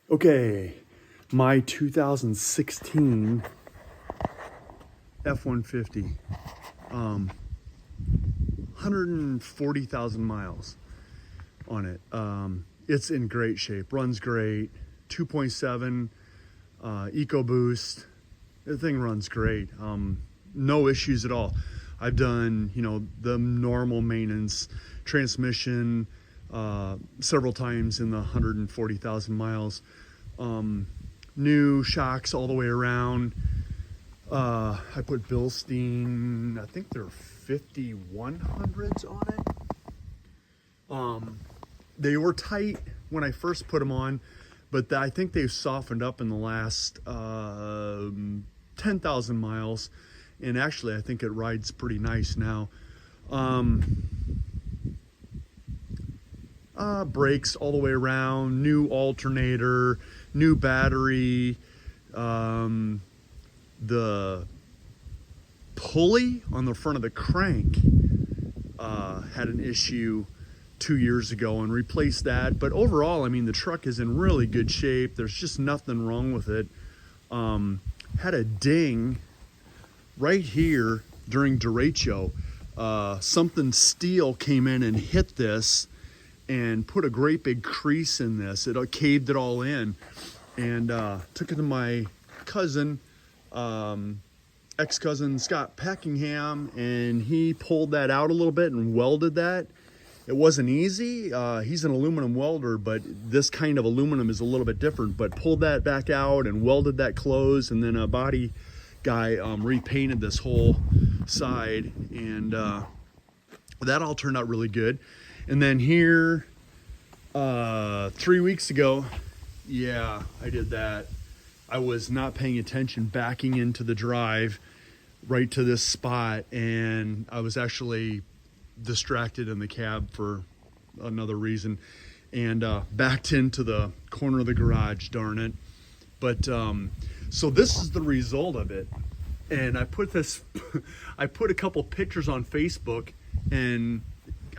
Okay, my 2016 F-150, 140,000 miles on it. It's in great shape, runs great, 2.7 EcoBoost. The thing runs great, no issues at all. I've done, the normal maintenance, transmission, several times in the 140,000 miles. New shocks all the way around. I put Bilstein, I think they're 5100s on it. They were tight when I first put them on, but I think they've softened up in the last 10,000 miles. And actually, I think it rides pretty nice now. Brakes all the way around, new alternator, new battery. The pulley on the front of the crank had an issue 2 years ago and replaced that. But overall, I mean, the truck is in really good shape. There's just nothing wrong with it. Had a ding right here during derecho. Something steel came in and hit this and put a great big crease in this. It caved it all in, and took it to my cousin, ex-cousin Scott Peckingham, and he pulled that out a little bit and welded that. It wasn't easy. He's an aluminum welder, but this kind of aluminum is a little bit different, but pulled that back out and welded that closed, and then a body guy repainted this whole side, and that all turned out really good. And then here 3 weeks ago, yeah, I did that. I was not paying attention, backing into the drive right to this spot, and I was actually distracted in the cab for another reason, and backed into the corner of the garage, darn it. But so this is the result of it, and I put this I put a couple pictures on Facebook, and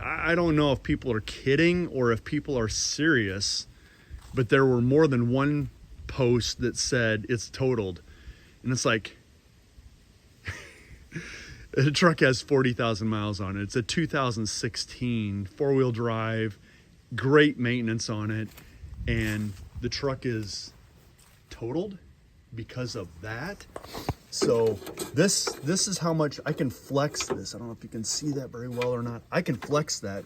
I don't know if people are kidding or if people are serious, but there were more than one post that said it's totaled. And it's like, the truck has 40,000 miles on it. It's a 2016 four-wheel drive, great maintenance on it, and the truck is totaled because of that. So this is how much I can flex this. I don't know if you can see that very well or not. I can flex that.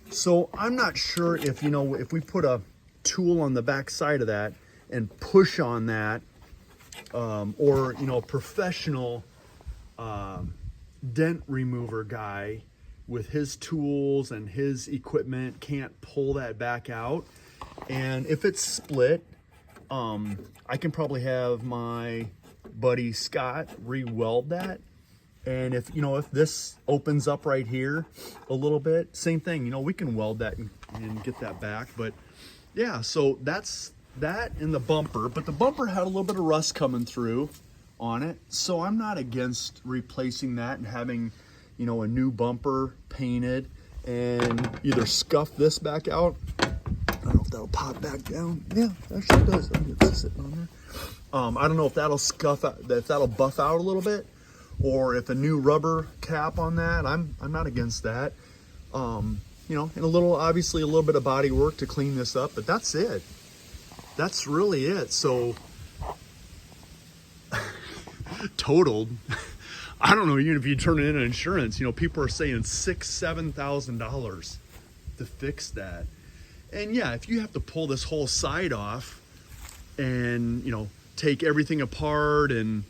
So I'm not sure if, if we put a tool on the back side of that and push on that, or, a professional dent remover guy with his tools and his equipment can't pull that back out. And if it's split, I can probably have my buddy Scott re-weld that. And if this opens up right here a little bit, same thing, we can weld that and get that back. But yeah, so that's that in the bumper. But the bumper had a little bit of rust coming through on it, so I'm not against replacing that and having a new bumper painted, and either scuff this back out. I don't know if that'll pop back down. Yeah, actually it does. It's sitting on there. I don't know if that'll if that'll buff out a little bit, or if a new rubber cap on that. I'm not against that. And obviously a little bit of body work to clean this up, but that's it. That's really it. So totaled. I don't know, even if you turn it in insurance, people are saying $6,000-$7,000 to fix that. And yeah, if you have to pull this whole side off and take everything apart, and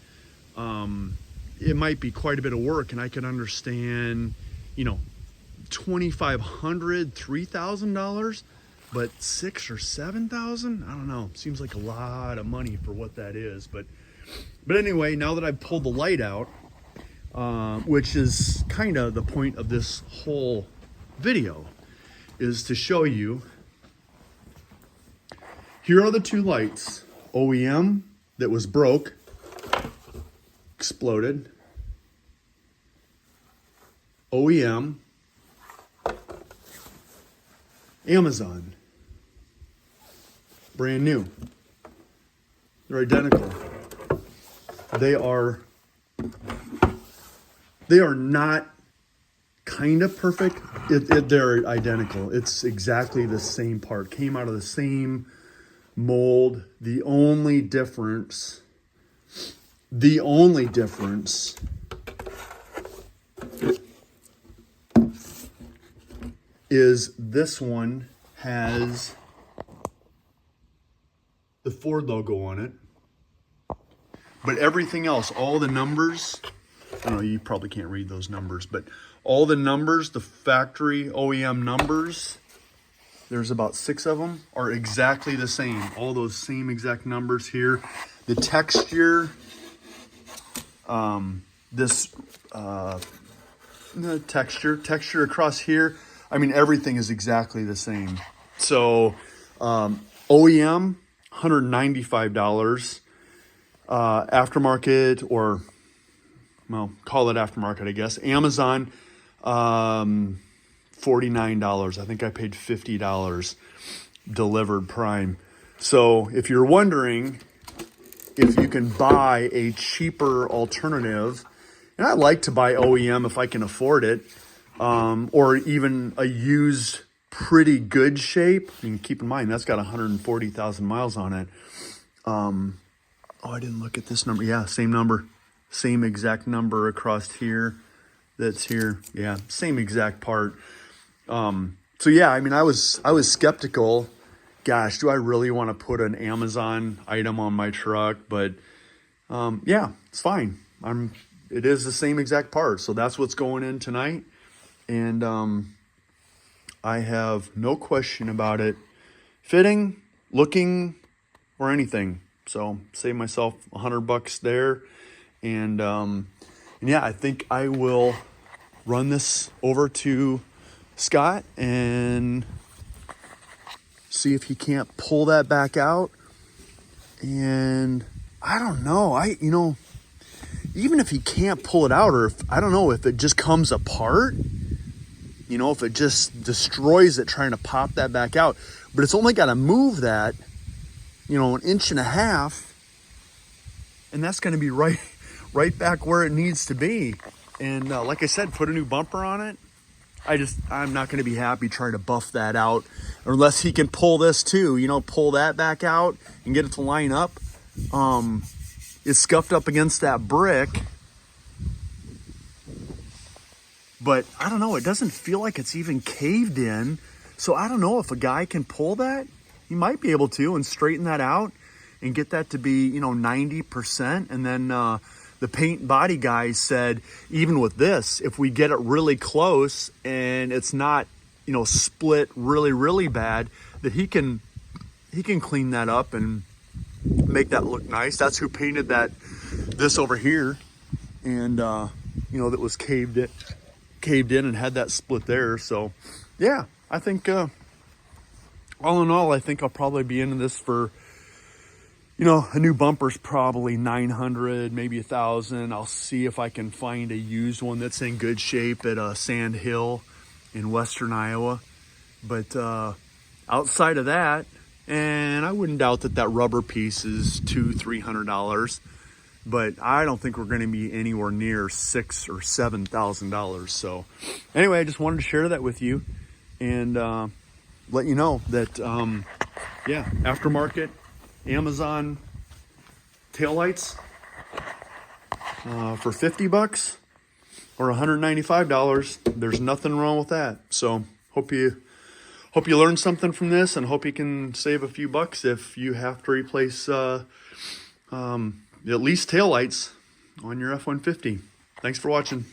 it might be quite a bit of work, and I can understand $2,500, $3,000, but $6,000 or $7,000, I don't know, seems like a lot of money for what that is. But anyway, now that I've pulled the light out, which is kind of the point of this whole video, is to show you, here are the two lights. OEM that was broke, exploded. OEM, Amazon, brand new. They're identical. They are not kind of perfect. They're identical. It's exactly the same part. Came out of the same mold. The only difference is this one has the Ford logo on it. But everything else, all the numbers, I don't know, you probably can't read those numbers, but all the numbers, the factory OEM numbers, there's about 6 of them, are exactly the same. All those same exact numbers here. The texture, the texture across here, I mean, everything is exactly the same. So, OEM, $195. Aftermarket, or, well, call it aftermarket, I guess. Amazon, $49. I think I paid $50 delivered Prime. So if you're wondering if you can buy a cheaper alternative, and I like to buy OEM if I can afford it, or even a used pretty good shape. I mean, keep in mind, that's got 140,000 miles on it. Oh, I didn't look at this number. Yeah, same number. Same exact number across here. That's here. Yeah, same exact part. So yeah, I mean, I was skeptical. Gosh, do I really want to put an Amazon item on my truck? But yeah, it's fine. It is the same exact part. So that's what's going in tonight. And I have no question about it fitting, looking, or anything. So save myself $100 there. And yeah, I think I will run this over to Scott and see if he can't pull that back out. And I don't know, even if he can't pull it out, or if, I don't know, if it just comes apart, if it just destroys it trying to pop that back out. But it's only got to move that, 1.5 inches, and that's going to be right back where it needs to be. And like I said, put a new bumper on it. I'm not going to be happy trying to buff that out unless he can pull this too, pull that back out and get it to line up. It's scuffed up against that brick, but I don't know, it doesn't feel like it's even caved in. So I don't know if a guy can pull that. He might be able to and straighten that out and get that to be, 90%. And then the paint body guy said, even with this, if we get it really close and it's not, split really, really bad, that he can clean that up and make that look nice. That's who painted this over here. And, that was caved in and had that split there. So yeah, I think, all in all, I think I'll probably be into this for, a new bumper's probably $900, maybe $1,000. I'll see if I can find a used one that's in good shape at Sand Hill in Western Iowa. But outside of that, and I wouldn't doubt that rubber piece is $200-300, but I don't think we're going to be anywhere near $6,000 or $7,000. So anyway, I just wanted to share that with you and let you know that yeah, aftermarket Amazon taillights for $50 or $195. There's nothing wrong with that. So hope you learned something from this, and hope you can save a few bucks if you have to replace at least taillights on your F-150. Thanks for watching.